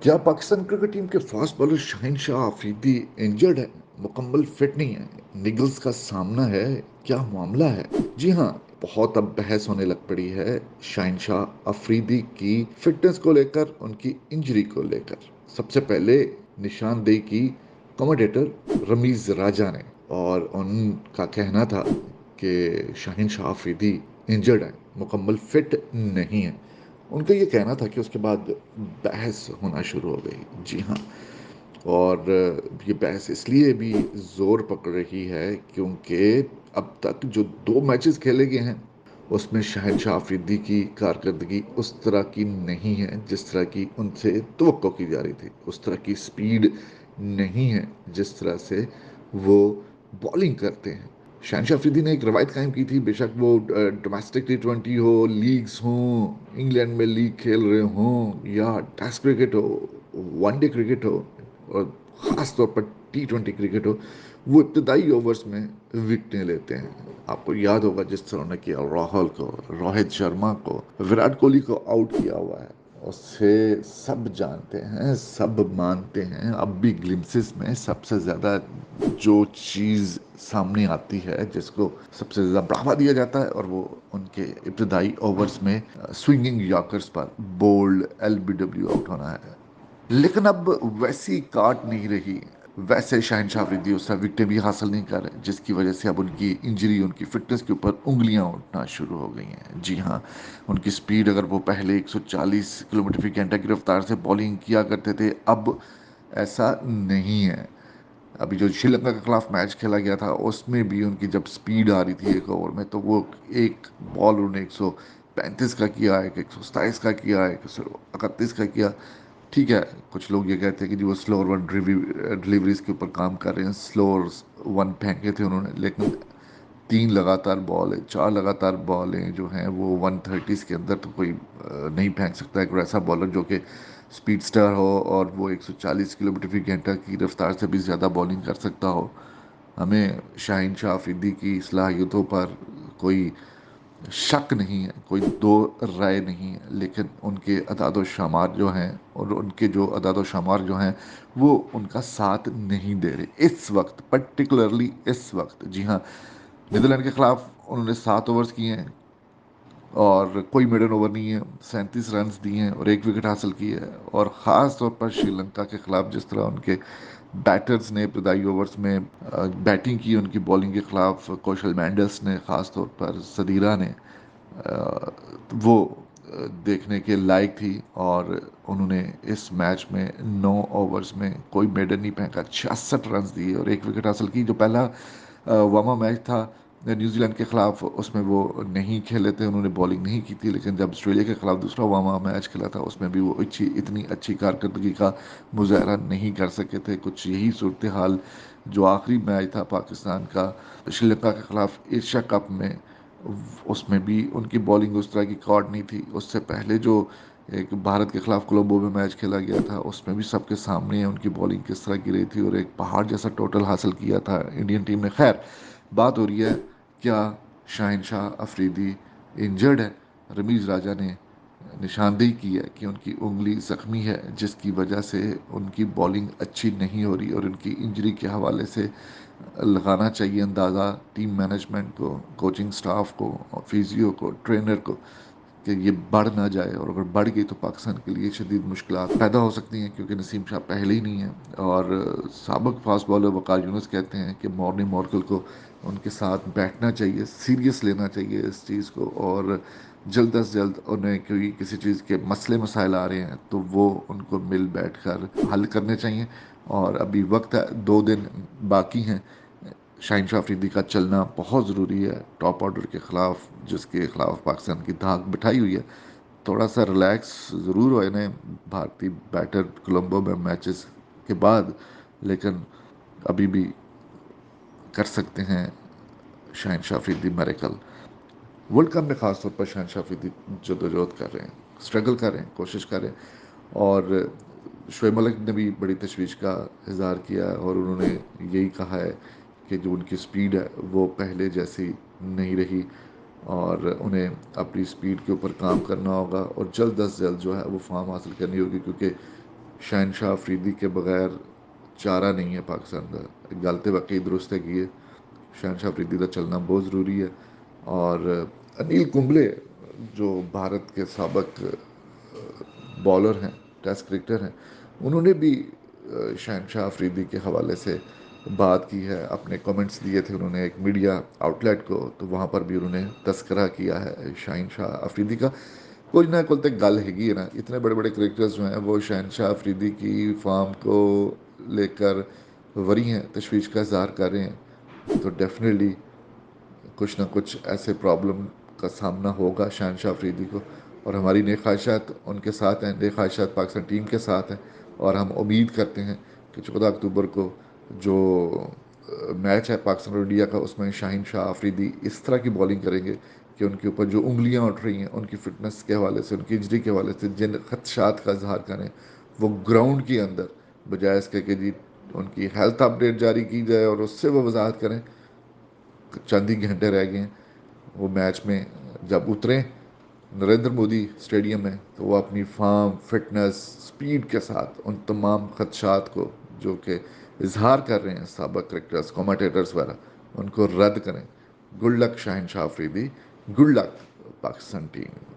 क्या Pakistan cricket team के fast bowler Shaheen Shah Afridi injured है, मुकम्मल फिट नहीं है, निगल्स का सामना है, क्या मामला है? जी हाँ, बहुत अब बहस होने लग पड़ी है शाहिन शाह अफरीदी की फिटनेस को लेकर, उनकी इंजरी को लेकर। सबसे पहले निशानदेही की कमेंटेटर रमीज राजा ने, और उनका कहना था कि शाहिन शाह अफरीदी इंजर्ड है, मुकम्मल फिट नहीं है। उनका ये कहना था कि उसके बाद बहस होना शुरू हो गई। जी हाँ, और ये बहस इसलिए भी ज़ोर पकड़ रही है क्योंकि अब तक जो 2 मैचेस खेले गए हैं, उसमें शहनशाह अफरीदी की कारकर्दगी उस तरह की नहीं है जिस तरह की उनसे तवक्को की जा रही थी। उस तरह की स्पीड नहीं है जिस तरह से वो बॉलिंग करते हैं। शहनशाह अफरीदी ने एक रवायत कायम की थी, बेशक वो डोमेस्टिक T20 हो, लीग्स हों, इंग्लैंड में लीग खेल रहे हों, या टेस्ट क्रिकेट हो, वनडे क्रिकेट हो, और ख़ास तौर पर T20 क्रिकेट हो, वो इब्तदाई ओवर्स में विकटें लेते हैं। आपको याद होगा जिस तरह उन्होंने किया राहुल को, रोहित शर्मा को, विराट कोहली को आउट किया हुआ है। उससे सब जानते हैं, सब मानते हैं। अब भी ग्लिम्सिस में सबसे ज़्यादा जो चीज़ सामने आती है, जिसको सबसे ज़्यादा बढ़ावा दिया जाता है, और वो उनके इब्तदाई ओवर्स में स्विंगिंग यॉर्कर्स पर बोल्ड LBW आउट होना है। लेकिन अब वैसी काट नहीं रही, वैसे शहनशाह अफरीदी उस तरह विकेटें भी हासिल नहीं कर रहे, जिसकी वजह से अब उनकी इंजरी, उनकी फिटनेस के ऊपर उंगलियां उठना शुरू हो गई हैं। जी हाँ, उनकी स्पीड, अगर वो पहले 140 किलोमीटर फी घंटा की रफ्तार से बॉलिंग किया करते थे, अब ऐसा नहीं है। अभी जो श्रीलंका के खिलाफ मैच खेला गया था, उसमें भी उनकी जब स्पीड आ रही थी एक ओवर में, तो वो एक बॉल उन्होंने 135 का किया, एक 127 का किया, एक 131 का किया। ठीक है, कुछ लोग ये कहते हैं कि जी वो स्लोअर वन डिलीवरीज के ऊपर काम कर रहे हैं, स्लोअर वन फेंके थे उन्होंने, लेकिन 3 लगातार बॉल है, 4 लगातार बॉलें जो हैं वो 130 के अंदर तो कोई नहीं फेंक सकता है। कोई ऐसा बॉलर जो कि स्पीड स्टार हो और वो 140 किलोमीटर फी घंटा की रफ्तार से भी ज़्यादा बॉलिंग कर सकता हो। हमें शाहिन शाह अफरीदी की सलाहियतों पर कोई शक नहीं है, कोई दो राय नहीं है, लेकिन उनके अदाद शामार जो हैं, और उनके जो अदाद शामार जो हैं, वो उनका साथ नहीं दे रहे इस वक्त, पर्टिकुलरली इस वक्त। जी हाँ, नीदरलैंड के खिलाफ उन्होंने 7 ओवर्स किए हैं और कोई मिडन ओवर नहीं है, 37 रन दिए हैं और एक विकेट हासिल की है। और ख़ास तौर पर श्रीलंका के खिलाफ जिस तरह उनके बैटर्स ने इब्तदाई ओवर्स में बैटिंग की, उनकी बॉलिंग के खिलाफ कौशल मैंडस ने, ख़ास तौर पर सदीरा ने, वो देखने के लायक थी। और उन्होंने इस मैच में 9 ओवर्स में कोई मेडन नहीं फेंका, 66 रन दिए और एक विकेट हासिल की। जो पहला वार्म मैच था न्यूजीलैंड के खिलाफ, उसमें वो नहीं खेले थे, उन्होंने बॉलिंग नहीं की थी, लेकिन जब ऑस्ट्रेलिया के खिलाफ दूसरा वार्म मैच खेला था, उसमें भी वो इतनी अच्छी कारकर्दगी का मुजाहरा नहीं कर सके थे। कुछ यही सूरत हाल जो आखिरी मैच था पाकिस्तान का श्रीलंका के खिलाफ एशिया कप में, उसमें भी उनकी बॉलिंग उस तरह की कॉर्ड नहीं थी। उससे पहले जो एक भारत के खिलाफ कोलंबो में मैच खेला गया था, उसमें भी सबके सामने उनकी बॉलिंग किस तरह की रही थी, और एक पहाड़ जैसा टोटल हासिल किया था इंडियन टीम ने। खैर, बात हो रही है क्या शाहिन शाह अफरीदी इंजर्ड है। रमीज राजा ने निशानदेही की है कि उनकी उंगली ज़ख्मी है, जिसकी वजह से उनकी बॉलिंग अच्छी नहीं हो रही, और उनकी इंजरी के हवाले से लगाना चाहिए अंदाज़ा टीम मैनेजमेंट को, कोचिंग स्टाफ को, फिजियो को, ट्रेनर को, कि ये बढ़ ना जाए। और अगर बढ़ गई तो पाकिस्तान के लिए शदीद मुश्किलात पैदा हो सकती हैं, क्योंकि नसीम शाह पहले ही नहीं है। और साबिक फास्ट बॉलर वकार यूनुस कहते हैं कि मॉर्नी मॉर्कल को उनके साथ बैठना चाहिए, सीरियस लेना चाहिए इस चीज़ को, और जल्द अज जल्द उन्हें कोई किसी चीज़ के मसले मसाइल आ रहे हैं तो वो उनको मिल बैठ कर हल करने चाहिए। और अभी वक्त है, 2 दिन बाकी हैं। शाहिन शाह अफरीदी का चलना बहुत ज़रूरी है टॉप ऑर्डर के ख़िलाफ़, जिसके ख़िलाफ़ पाकिस्तान की धाक बिठाई हुई है। थोड़ा सा रिलैक्स ज़रूर हो इन्हें भारतीय बैटर कोलंबो में मैचेस के बाद, लेकिन अभी भी कर सकते हैं Shaheen Shah Afridi miracle. World cup में ख़ास तौर पर शहनशाह अफरीदी जदोजहद कर रहे हैं, स्ट्रगल कर रहे हैं, कोशिश कर रहे हैं। और शोएब मलिक ने भी बड़ी तशवीश का इजहार किया है, और उन्होंने यही कहा है कि जो उनकी स्पीड है वो पहले जैसी नहीं रही, और उन्हें अपनी स्पीड के ऊपर काम करना होगा, और जल्द अज जल्द जो है वो फॉर्म हासिल करनी होगी, क्योंकि شہنشاہ افریدی کے بغیر چارہ نہیں ہے پاکستان کا. گل تو واقعی درست ہے کہ شہنشاہ افریدی کا چلنا بہت ضروری ہے. اور انیل کمبلے جو بھارت کے سابق بالر ہیں، ٹیسٹ کرکٹر ہیں، انہوں نے بھی شہنشاہ افریدی کے حوالے سے بات کی ہے، اپنے کمنٹس دیے تھے انہوں نے ایک میڈیا آؤٹ لیٹ کو، تو وہاں پر بھی انہوں نے تذکرہ کیا ہے شہنشاہ افریدی کا. کوئی نہ کوئی تک گل ہے نا، اتنے بڑے بڑے کرکٹرز جو ہیں وہ شہنشاہ افریدی کی فارم کو لے کر وری ہیں، تشویش کا اظہار کر رہے ہیں. تو ڈیفینیٹلی کچھ نہ کچھ ایسے پرابلم کا سامنا ہوگا شہنشاہ افریدی کو. اور ہماری نیک خواہشات ان کے ساتھ ہیں، نیک خواہشات پاکستان ٹیم کے ساتھ ہیں. اور ہم امید کرتے ہیں کہ 14 اکتوبر کو جو میچ ہے پاکستان اور انڈیا کا، اس میں شاہین شاہ آفریدی اس طرح کی بالنگ کریں گے کہ ان کے اوپر جو انگلیاں اٹھ رہی ہیں ان کی فٹنس کے حوالے سے، ان کی انجری کے حوالے سے جن خدشات کا اظہار کریں، وہ گراؤنڈ کے اندر بجائے اس کے کہ جی ان کی ہیلتھ اپڈیٹ جاری کی جائے اور اس سے وہ وضاحت کریں. چند ہی گھنٹے رہ گئے ہیں وہ میچ میں، جب اتریں نریندر مودی اسٹیڈیم میں تو وہ اپنی فارم، فٹنس، سپیڈ کے ساتھ ان تمام خدشات کو جو کہ اظہار کر رہے ہیں سابق کرکٹرز، کومنٹیٹرز وغیرہ، ان کو رد کریں. Good luck Shaheen Shah Afridi, good luck Pakistan team.